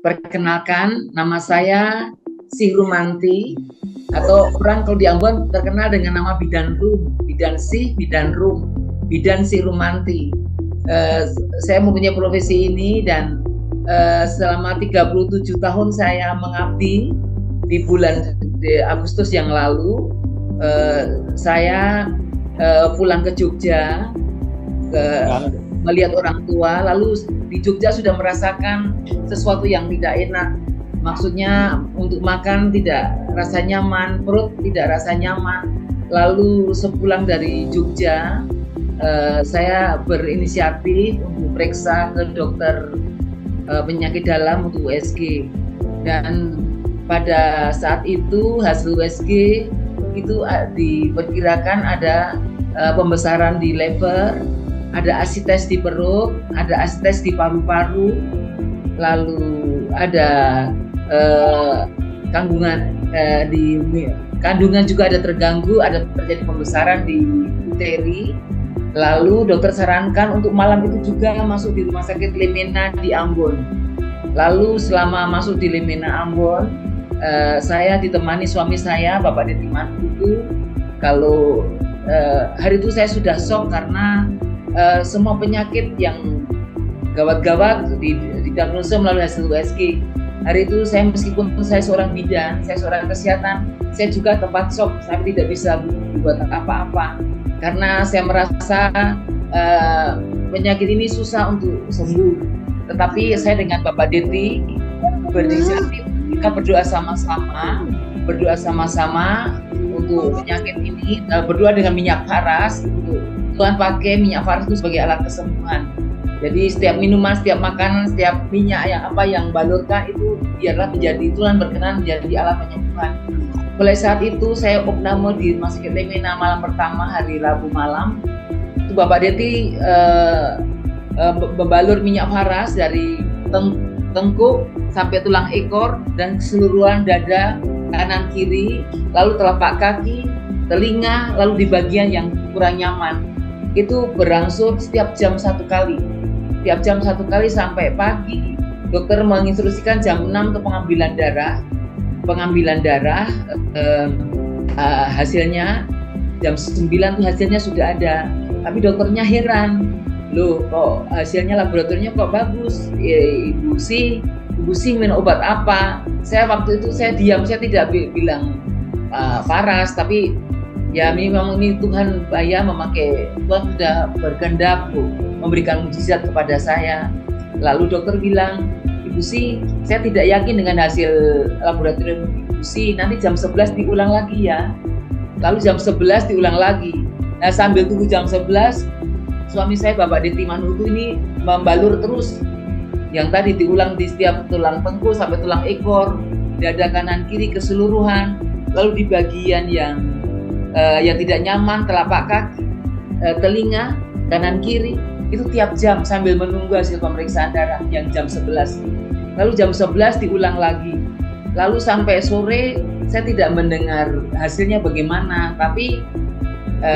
Perkenalkan, nama saya Sih Rumanti, atau orang kalau di Ambon terkenal dengan nama Bidan Rum, Bidan Sih, Bidan Rum, Bidan Sih Rumanti. Saya mempunyai profesi ini dan selama 37 tahun saya mengabdi. Di bulan Agustus yang lalu saya pulang ke Jogja melihat orang tua, lalu di Jogja sudah merasakan sesuatu yang tidak enak. Maksudnya untuk makan tidak rasa nyaman, perut tidak rasa nyaman. Lalu sepulang dari Jogja, saya berinisiatif untuk periksa ke dokter penyakit dalam untuk USG. Dan pada saat itu hasil USG itu diperkirakan ada pembesaran di lever, ada asites di perut, ada asites di paru-paru, lalu ada kandungan juga ada terganggu, ada terjadi pembesaran di uteri. Lalu dokter sarankan untuk malam itu juga masuk di rumah sakit Lemena di Ambon. Lalu selama masuk di Lemena Ambon, saya ditemani suami saya, Bapak Deti Manhutu. Kalau hari itu saya sudah shock karena semua penyakit yang gawat-gawat didiagnosa melalui hasil USG. Hari itu saya, meskipun saya seorang bidan, saya seorang kesehatan, saya juga tempat shock, saya tidak bisa buat apa-apa karena saya merasa penyakit ini susah untuk sembuh. Tetapi saya dengan Bapak Deti berinisiatif, kita berdoa sama-sama untuk penyakit ini, berdoa dengan minyak faras. Tuhan pakai minyak faras itu sebagai alat kesembuhan. Jadi setiap minuman, setiap makanan, setiap minyak yang balurkan itu biarlah menjadi, Tuhan berkenan menjadi alat penyembuhan. Mulai saat itu saya opname di Rumah Sakit Lemena malam pertama, hari Rabu malam. Itu Bapak Deti membalur minyak faras dari tengkuk sampai tulang ekor dan keseluruhan dada kanan kiri, lalu telapak kaki, telinga, lalu di bagian yang kurang nyaman. Itu berlangsung setiap jam 1 kali. Setiap jam 1 kali sampai pagi. Dokter menginstruksikan jam 6 untuk pengambilan darah. Hasilnya jam 9 tuh hasilnya sudah ada. Tapi dokternya heran, loh kok hasilnya laboratoriumnya kok bagus? Ibu sih minum obat apa? Saya waktu itu saya diam, saya tidak bilang faras, tapi ya memang ini Tuhan memakai, Tuhan sudah berkehendak memberikan mukjizat kepada saya. Lalu dokter bilang, Ibu sih, saya tidak yakin dengan hasil laboratorium Ibu sih, nanti jam 11 diulang lagi ya. Lalu jam 11 diulang lagi. Nah sambil tunggu jam 11, suami saya Bapak Deti Manhutu ini membalur terus. Yang tadi diulang di setiap tulang tengkuk sampai tulang ekor, dada kanan kiri keseluruhan, lalu di bagian yang tidak nyaman, telapak kaki, telinga kanan kiri, itu tiap jam sambil menunggu hasil pemeriksaan darah yang jam 11. Lalu jam 11 diulang lagi. Lalu sampai sore saya tidak mendengar hasilnya bagaimana, tapi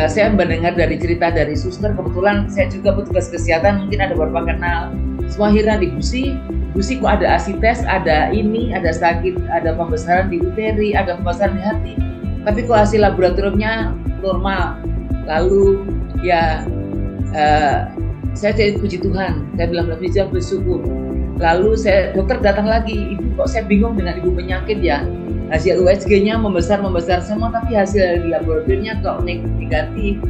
saya mendengar dari cerita dari suster. Kebetulan saya juga petugas kesehatan, mungkin ada beberapa kenal. Semua heran, Ibu sih kok ada asites, ada ini, ada sakit, ada pembesaran di uteri, ada pembesaran di hati, tapi kok hasil laboratoriumnya normal. Lalu ya saya puji Tuhan, saya bilang bersyukur. Lalu dokter datang lagi, Ibu kok saya bingung dengan Ibu penyakit ya, hasil USG-nya membesar semua, tapi hasil di laboratoriumnya kok negatif.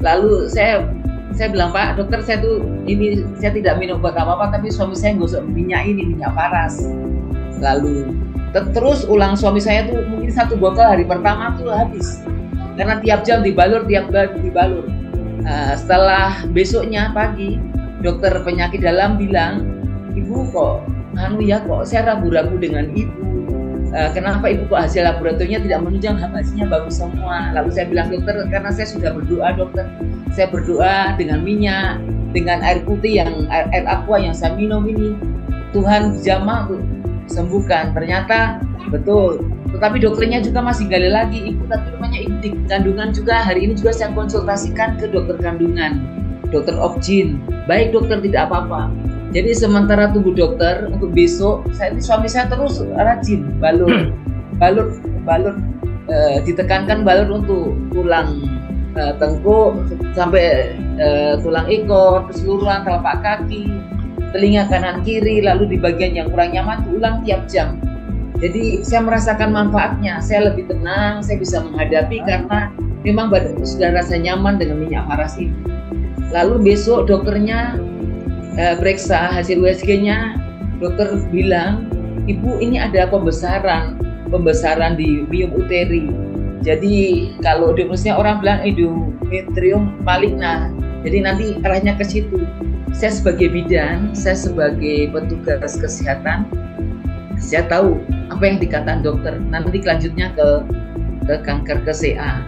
Lalu saya bilang, Pak dokter, saya tidak minum obat apa-apa, tapi suami saya gosok minyak faras. Lalu terus ulang suami saya tuh mungkin 1 botol hari pertama tuh habis, karena tiap jam dibalur. Setelah besoknya pagi, dokter penyakit dalam bilang, Ibu kok saya ragu-ragu dengan Ibu. Kenapa Ibu kok hasil laboratoriumnya tidak menunjang, hasilnya bagus semua. Lalu saya bilang, dokter, karena saya sudah berdoa dokter, saya berdoa dengan minyak, dengan air putih air aqua yang saya minum ini, Tuhan jamah untuk sembuhkan. Ternyata betul. Tetapi dokternya juga masih gali lagi, Ibu tapi rumahnya ibu di kandungan juga. Hari ini juga saya konsultasikan ke dokter kandungan, dokter Obgyn. Baik dokter, tidak apa-apa. Jadi sementara tunggu dokter untuk besok, suami saya terus rajin balut, ditekankan balut untuk tulang tengkuk sampai tulang ekor, keseluruhan telapak kaki, telinga kanan kiri, lalu di bagian yang kurang nyaman diulang tiap jam. Jadi saya merasakan manfaatnya, saya lebih tenang, saya bisa menghadapi karena memang badan sudah rasa nyaman dengan minyak faras ini. Lalu besok dokternya periksa hasil USG-nya, dokter bilang, Ibu ini ada pembesaran di miom uteri. Jadi kalau diagnosisnya orang bilang endometrium maligna, jadi nanti arahnya ke situ. Saya sebagai bidan, saya sebagai petugas kesehatan, saya tahu apa yang dikatakan dokter. Nanti selanjutnya ke kanker ke CA.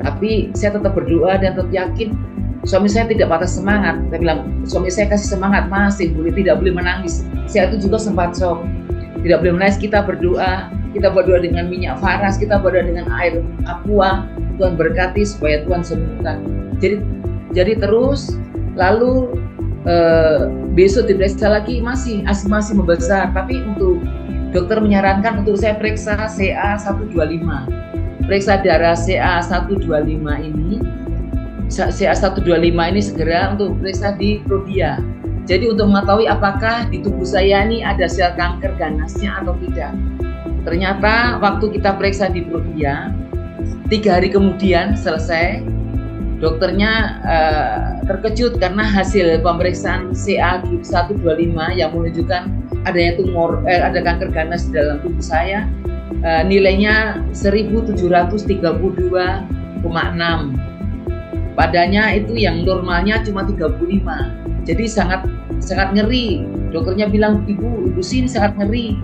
Tapi saya tetap berdoa dan tetap yakin. Suami saya tidak patah semangat. Saya bilang, suami saya kasih semangat, masih tidak boleh menangis. Saya itu juga sempat shock. Tidak boleh menangis, kita berdoa dengan minyak faras, kita berdoa dengan air aqua. Tuhan berkati supaya Tuhan sembuhkan. Jadi terus, lalu besok diperiksa lagi masih membesar. Tapi untuk dokter menyarankan untuk saya periksa CA125. Periksa darah CA125 ini. CA125 ini segera untuk periksa di prodia. Jadi untuk mengetahui apakah di tubuh saya ini ada sel kanker ganasnya atau tidak. Ternyata waktu kita periksa di prodia, 3 hari kemudian selesai, dokternya terkejut karena hasil pemeriksaan CA125 yang menunjukkan adanya tumor, ada kanker ganas di dalam tubuh saya, nilainya 1732,6. Padanya itu yang normalnya cuma 35. Jadi sangat ngeri. Dokternya bilang, Ibu sini sangat ngeri.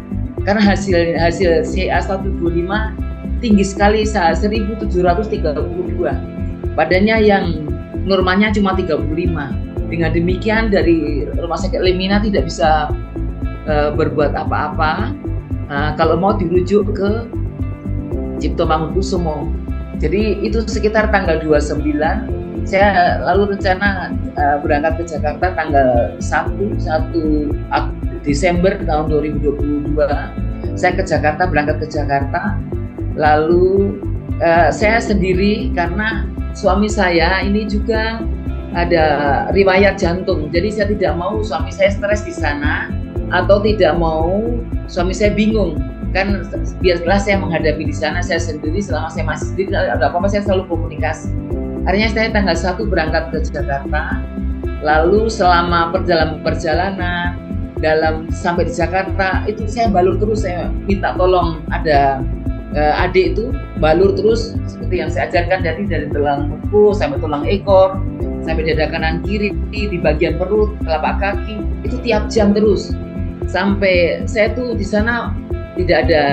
Karena hasil CA125 tinggi sekali, 1732. Padanya yang normalnya cuma 35. Dengan demikian dari Rumah Sakit Lemina tidak bisa berbuat apa-apa. Kalau mau dirujuk ke Cipto Mangunkusumo. Jadi itu sekitar tanggal 29. Saya lalu rencana berangkat ke Jakarta tanggal 1 Desember tahun 2022. Saya berangkat ke Jakarta. Lalu saya sendiri karena suami saya ini juga ada riwayat jantung. Jadi saya tidak mau suami saya stres di sana atau tidak mau suami saya bingung. Kan biarlah saya menghadapi di sana saya sendiri, selama saya masih sendiri ada apa-apa saya selalu komunikasi. Akhirnya saya tanggal 1 berangkat ke Jakarta. Lalu selama perjalanan sampai di Jakarta itu saya balur terus, saya minta tolong ada adik itu balur terus seperti yang saya ajarkan dari tulang tengkuk sampai tulang ekor sampai dada kanan kiri di bagian perut, telapak kaki itu tiap jam terus. Sampai saya tuh di sana tidak ada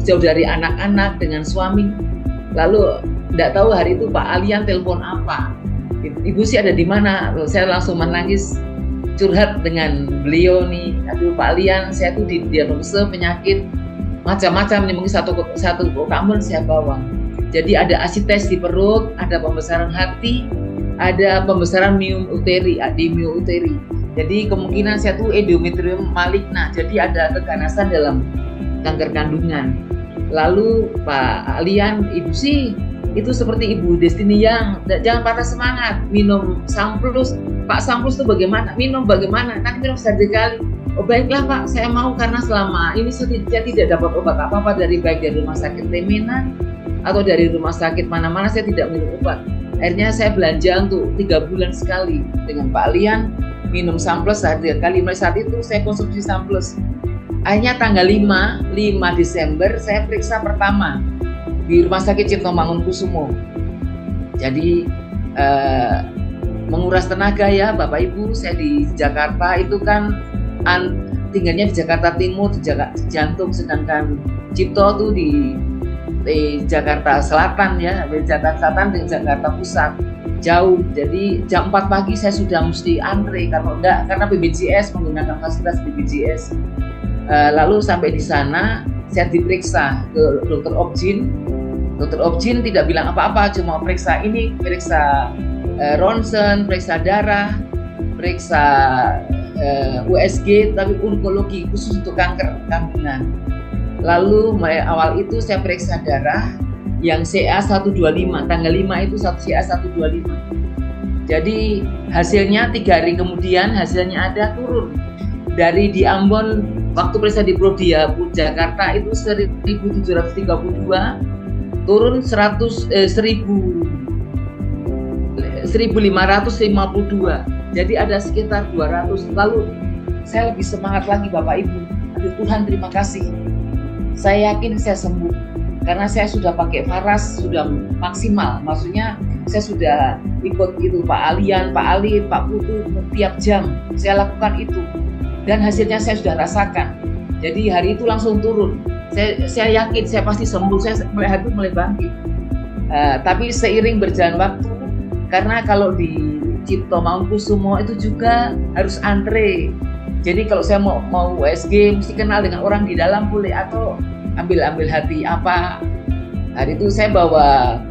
jauh dari anak-anak dengan suami. Lalu tidak tahu hari itu Pak Alian telepon apa. Ibu sih ada di mana? Saya langsung menangis curhat dengan beliau nih. Aduh Pak Alian, saya tuh didiagnosa penyakit macam-macam nih, mungkin satu kamu saya bawa. Jadi ada asites di perut, ada pembesaran hati, ada pembesaran miom uteri, di miom uteri. Jadi kemungkinan saya tuh endometrium maligna. Jadi ada keganasan dalam kanker kandungan. Lalu Pak Alian, Ibu sih itu seperti Ibu Destiny yang jangan patah semangat, minum Samplus. Pak Samplus itu bagaimana? Minum bagaimana? Kan minum sekali. Oh baiklah Pak, saya mau karena selama ini saya tidak dapat obat apa-apa dari baik dari Rumah Sakit Lemina atau dari rumah sakit mana-mana, saya tidak minum obat. Akhirnya saya belanja untuk 3 bulan sekali dengan Pak Alian, minum Samplus 3 kali. Mulai saat itu saya konsumsi Samplus. Akhirnya tanggal 5 Desember saya periksa pertama di Rumah Sakit Cipto Mangunkusumo. Jadi menguras tenaga ya Bapak Ibu. Saya di Jakarta itu kan tinggalnya di Jakarta Timur, di Jantung, sedangkan Cipto tuh di Jakarta Selatan ya, di Jakarta Selatan dan Jakarta Pusat. Jauh, jadi jam 4 pagi saya sudah mesti antre karena BPJS menggunakan fasilitas BPJS. Lalu sampai di sana saya diperiksa ke dokter Objin. Dokter Objin tidak bilang apa-apa, cuma periksa ronsen, periksa darah, periksa USG tapi onkologi khusus untuk kanker kandungan. Lalu mulai awal itu saya periksa darah yang CA125, tanggal 5 itu CA125. Jadi hasilnya 3 hari kemudian hasilnya ada turun. Dari di Ambon waktu periksa di Prodia Jakarta itu 1732, turun 1552. Jadi ada sekitar 200. Lalu saya lebih semangat lagi Bapak Ibu. Aduh Tuhan terima kasih. Saya yakin saya sembuh karena saya sudah pakai Faras sudah maksimal. Maksudnya saya sudah ikut itu Pak Alian, Pak Ali, Pak Putu tiap jam saya lakukan itu. Dan hasilnya saya sudah rasakan. Jadi hari itu langsung turun. Saya yakin saya pasti sembuh. Saya mulai bangkit. Tapi seiring berjalan waktu, karena kalau di Cipto Mangunkusumo itu juga harus antre. Jadi kalau saya mau USG mesti kenal dengan orang di dalam boleh atau ambil hati apa. Hari itu saya bawa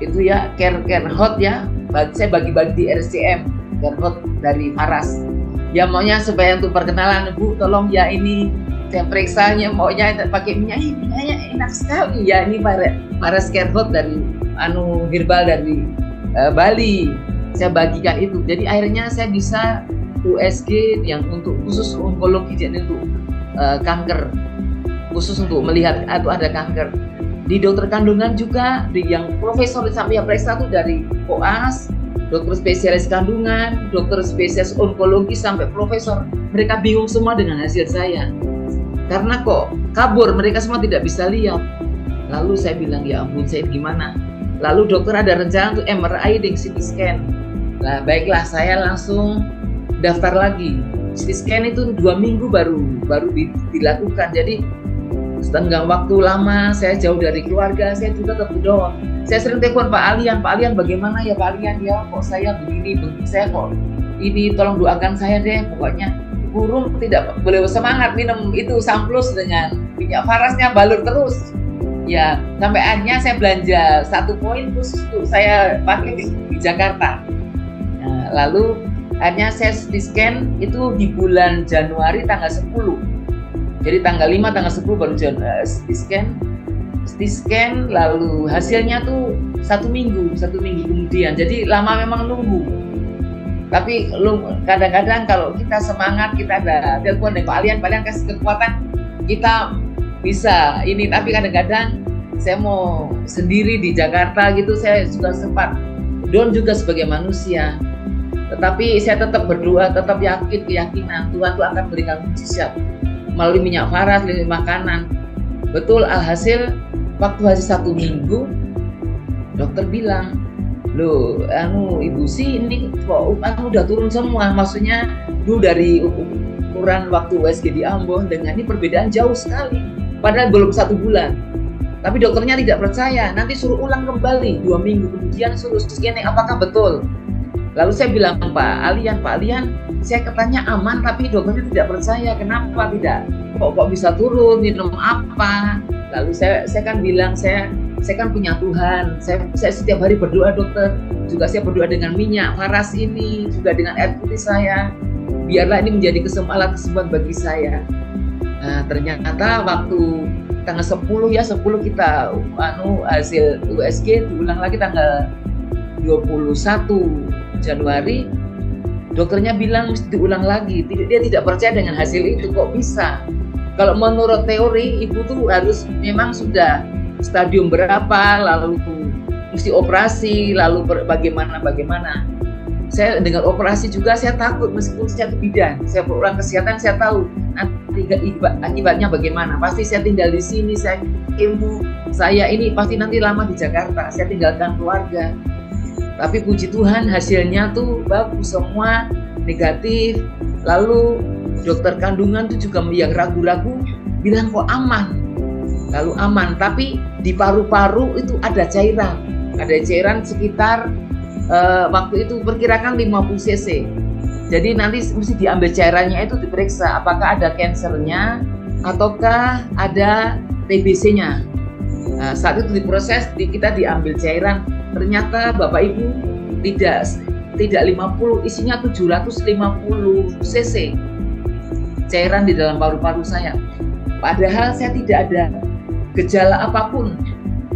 itu ya care hot ya. Saya bagi-bagi di RCM care hot dari Faras. Ya maunya supaya untuk perkenalan Bu, tolong ya ini saya periksanya maunya pakai minyaknya enak sekali ya ini Faras care hot dari herbal dari Bali. Saya bagikan itu. Jadi akhirnya saya bisa USG yang untuk khusus onkologi jadi untuk kanker, khusus untuk melihat atau ada kanker. Di dokter kandungan juga yang profesor sampai periksa itu dari koas, dokter spesialis kandungan, dokter spesialis onkologi sampai profesor. Mereka bingung semua dengan hasil saya. Karena kok kabur, mereka semua tidak bisa lihat. Lalu saya bilang, ya ampun saya gimana? Lalu dokter ada rencana untuk MRI dan CT scan. Nah baiklah saya langsung daftar lagi. CT scan itu 2 minggu baru dilakukan. Jadi setengah waktu lama, saya jauh dari keluarga, saya juga tetap down. Saya sering telepon Pak Alian bagaimana ya Pak Alian ya kok saya begini saya kok ini tolong doakan saya deh pokoknya. Burung tidak boleh semangat minum itu Samplus dengan minyak Farasnya balur terus. Ya sampai akhirnya saya belanja 1 poin khusus untuk saya pakai di Jakarta. Nah, lalu akhirnya saya CT scan itu di bulan Januari tanggal 10. Jadi tanggal 5 tanggal 10 baru CT scan lalu hasilnya tuh 1 minggu kemudian. Jadi lama memang nunggu. Tapi kadang-kadang kalau kita semangat, kita ada telepon dari Pak Alian kasih kekuatan, kita bisa ini. Tapi kadang-kadang saya mau sendiri di Jakarta gitu, saya juga sempat down juga sebagai manusia. Tetapi saya tetap berdoa, tetap keyakinan Tuhan itu akan berikan mujizat melalui minyak Faras, melalui makanan. Betul, alhasil waktu hasil 1 minggu dokter bilang, loh Ibu sih ini kok udah turun semua. Maksudnya dulu dari ukuran waktu USG di Ambon dengan ini perbedaan jauh sekali. Padahal belum 1 bulan. Tapi dokternya tidak percaya, nanti suruh ulang kembali 2 minggu kemudian suruh scanning apakah betul. Lalu saya bilang Pak Alian, saya katanya aman tapi dokternya tidak percaya, kenapa tidak? Kok bisa turun, minum apa? Lalu saya kan bilang saya kan punya Tuhan, saya setiap hari berdoa dokter, juga saya berdoa dengan minyak Faras ini, juga dengan air putih saya, biarlah ini menjadi kesembuhan bagi saya. Nah ternyata waktu tanggal 10 kita hasil USG diulang lagi tanggal 21 Januari, dokternya bilang mesti diulang lagi. Dia tidak percaya dengan hasil itu, kok bisa? Kalau menurut teori ibu tuh harus memang sudah stadium berapa, lalu mesti operasi, lalu bagaimana. Saya dengan operasi juga saya takut, meskipun saya itu bidan, saya orang kesehatan, saya tahu nanti akibatnya bagaimana. Pasti saya tinggal di sini, saya ilmu saya ini pasti nanti lama di Jakarta, saya tinggalkan keluarga. Tapi puji Tuhan hasilnya tuh bagus, semua negatif. Lalu dokter kandungan tuh juga yang ragu-ragu bilang kok aman. Lalu aman, tapi di paru-paru itu ada cairan sekitar waktu itu perkirakan 50 cc. Jadi nanti mesti diambil cairannya itu diperiksa apakah ada kansernya ataukah ada TBC-nya. Nah, saat itu diproses kita diambil cairan. Ternyata Bapak Ibu tidak tidak 50, isinya 750 cc cairan di dalam paru-paru saya. Padahal saya tidak ada gejala apapun.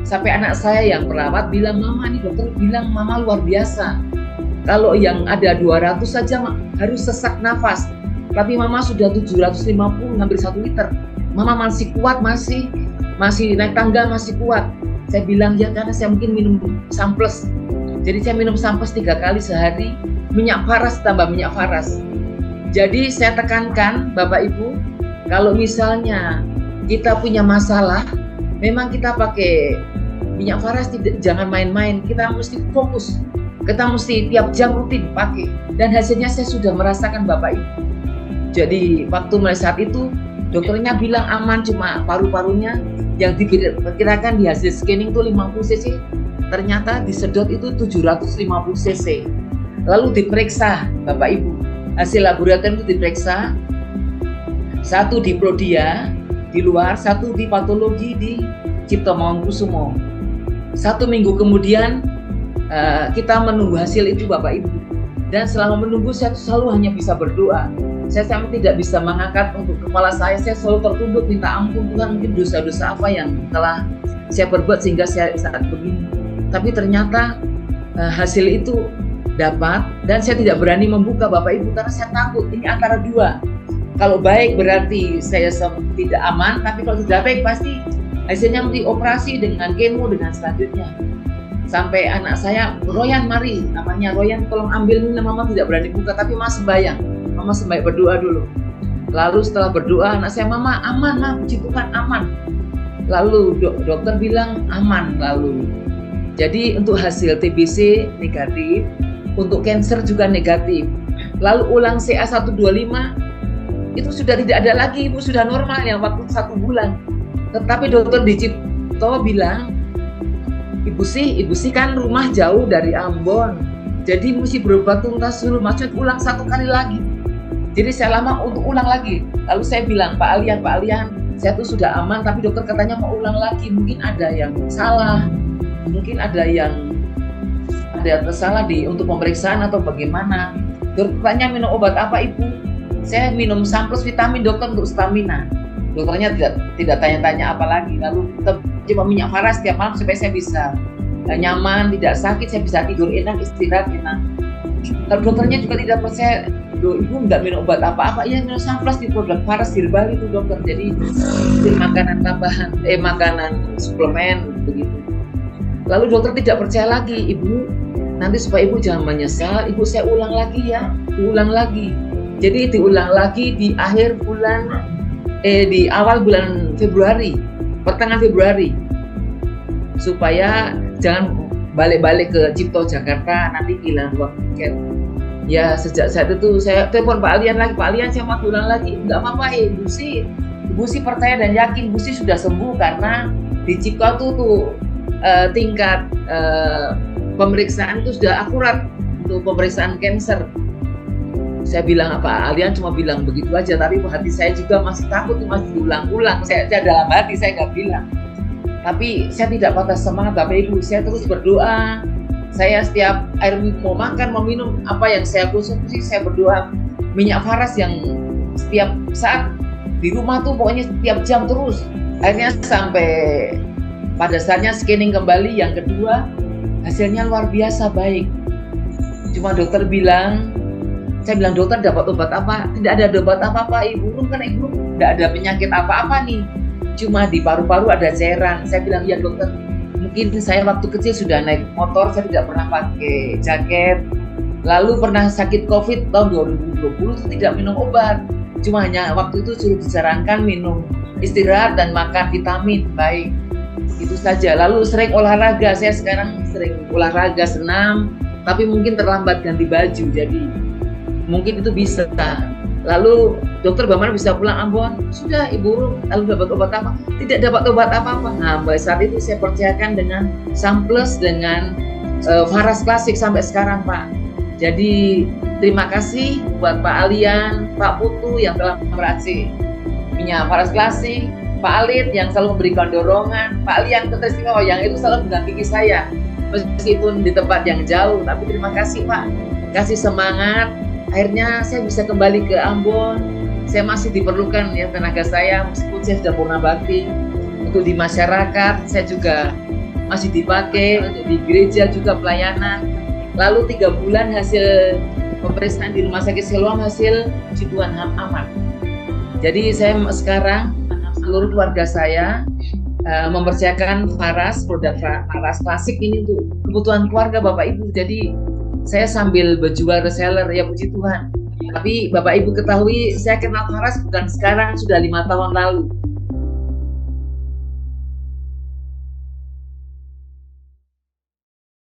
Sampai anak saya yang perawat bilang, "Mama, ini dokter bilang Mama luar biasa. Kalau yang ada 200 saja harus sesak nafas. Tapi Mama sudah 750, hampir 1 liter. Mama masih kuat, masih naik tangga, masih kuat." Saya bilang, ya karena saya mungkin minum samples. Jadi saya minum samples 3 kali sehari, minyak faras tambah minyak faras. Jadi saya tekankan Bapak Ibu, kalau misalnya kita punya masalah, memang kita pakai minyak faras, jangan main-main. Kita mesti fokus, kita mesti tiap jam rutin pakai. Dan hasilnya saya sudah merasakan Bapak Ibu. Jadi waktu mulai saat itu dokternya bilang aman, cuma paru-parunya yang diperkirakan di hasil scanning itu 50 cc, ternyata disedot itu 750 cc. Lalu diperiksa Bapak Ibu, hasil laboratorium itu diperiksa, 1 di Prodia di luar, 1 di patologi di Cipto Mangunkusumo. 1 minggu kemudian kita menunggu hasil itu Bapak Ibu. Dan selama menunggu saya selalu hanya bisa berdoa. Saya sampai tidak bisa mengangkat untuk kepala saya selalu tertunduk minta ampun, Tuhan, mungkin dosa-dosa apa yang telah saya perbuat sehingga saya saat begini. Tapi ternyata hasil itu dapat, dan saya tidak berani membuka Bapak Ibu karena saya takut ini antara 2. Kalau baik berarti saya tidak aman, tapi kalau tidak baik pasti hasilnya mesti operasi dengan kemo dengan selanjutnya. Sampai anak saya, "Royan, mari," namanya Royan, "tolong ambil ini." Mama tidak berani buka, tapi Mama sembahyang. Mama sembahyang berdoa dulu. Lalu setelah berdoa, anak saya, "Mama, aman, Ma, puji Tuhan, aman." Lalu dokter bilang aman. Lalu jadi untuk hasil TBC negatif, untuk cancer juga negatif. Lalu ulang CA125 itu sudah tidak ada lagi, Ibu, sudah normal yang waktu 1 bulan. Tetapi dokter di Cipto bilang, Ibu sih kan rumah jauh dari Ambon, jadi mesti berobat tuntas dulu, maksud ulang 1 kali lagi. Jadi saya lama untuk ulang lagi. Lalu saya bilang, Pak Alian, saya tuh sudah aman, tapi dokter katanya mau ulang lagi, mungkin ada yang salah, mungkin ada yang salah untuk pemeriksaan atau bagaimana. Dokternya minum obat apa, Ibu? Saya minum samples vitamin dokter untuk stamina. Dokternya tidak tanya-tanya apa lagi. Lalu coba minyak faras setiap malam supaya saya bisa nyaman, tidak sakit, saya bisa tidur enak, istirahat enak. Kalau dokternya juga tidak percaya, Ibu nggak minum obat apa-apa, ya minum samples di produk faras herbal itu dokter. Jadi makanan tambahan, makanan suplemen begitu. Lalu dokter tidak percaya lagi, Ibu, nanti supaya Ibu jangan menyesal, Ibu saya ulang lagi ya, diulang lagi. Jadi diulang lagi di akhir bulan, di awal bulan Februari, pertengahan Februari, supaya jangan balik-balik ke Cipto Jakarta, nanti hilang uang tiket. Ya sejak saat itu saya telepon Pak Alian lagi, Pak Alian saya mau ulang lagi, nggak apa-apa ya Ibu sih percaya dan yakin Ibu sih sudah sembuh karena di Cipto tuh tingkat pemeriksaan itu sudah akurat untuk pemeriksaan kanker. Saya bilang apa, Alian cuma bilang begitu aja, tapi hati saya juga masih takut, masih diulang-ulang. Saya dalam hati saya nggak bilang. Tapi saya tidak patah semangat Bapak Ibu, saya terus berdoa. Saya setiap air mau makan, mau minum, apa yang saya konsumsi, saya berdoa. Minyak faras yang setiap saat di rumah tuh pokoknya setiap jam terus. Akhirnya sampai pada saatnya scanning kembali yang kedua, hasilnya luar biasa baik. Cuma dokter bilang, saya bilang, dokter dapat obat apa? Tidak ada obat apa-apa, Ibu. Kan Ibu tidak ada penyakit apa-apa nih. Cuma di paru-paru ada cairan. Saya bilang, ya dokter, mungkin saya waktu kecil sudah naik motor, saya tidak pernah pakai jaket. Lalu pernah sakit COVID tahun 2020 itu tidak minum obat. Cuma hanya waktu itu suruh disarankan minum istirahat dan makan vitamin. Baik, itu saja. Lalu sering olahraga. Saya sekarang sering olahraga, senam, tapi mungkin terlambat ganti baju. Jadi mungkin itu bisa. Lalu dokter bagaimana bisa pulang Ambon? Sudah Ibu, lalu dapat obat apa? Tidak dapat obat apa-apa. Nah, saat itu saya percayakan dengan Samples, dengan Faras Klasik sampai sekarang Pak. Jadi terima kasih buat Pak Alian, Pak Putu yang telah meracik minyak Faras Klasik, Pak Alit yang selalu memberikan dorongan, Pak Alian Keteristimewa yang itu selalu mendampingi saya meskipun di tempat yang jauh. Tapi terima kasih Pak. kasih semangat. Akhirnya saya bisa kembali ke Ambon. Saya masih diperlukan ya tenaga saya, meskipun saya sudah purna bakti untuk di masyarakat. Saya juga masih dipakai untuk di gereja juga pelayanan. Lalu 3 bulan hasil pemeriksaan di rumah sakit Siloam, hasil puji Tuhan aman. Jadi saya sekarang seluruh keluarga saya mempercayakan Faras, produk Faras klasik ini untuk kebutuhan keluarga Bapak Ibu. Jadi saya sambil berjual reseller ya puji Tuhan. Tapi Bapak Ibu ketahui saya kenal Faras bukan sekarang, sudah 5 tahun lalu.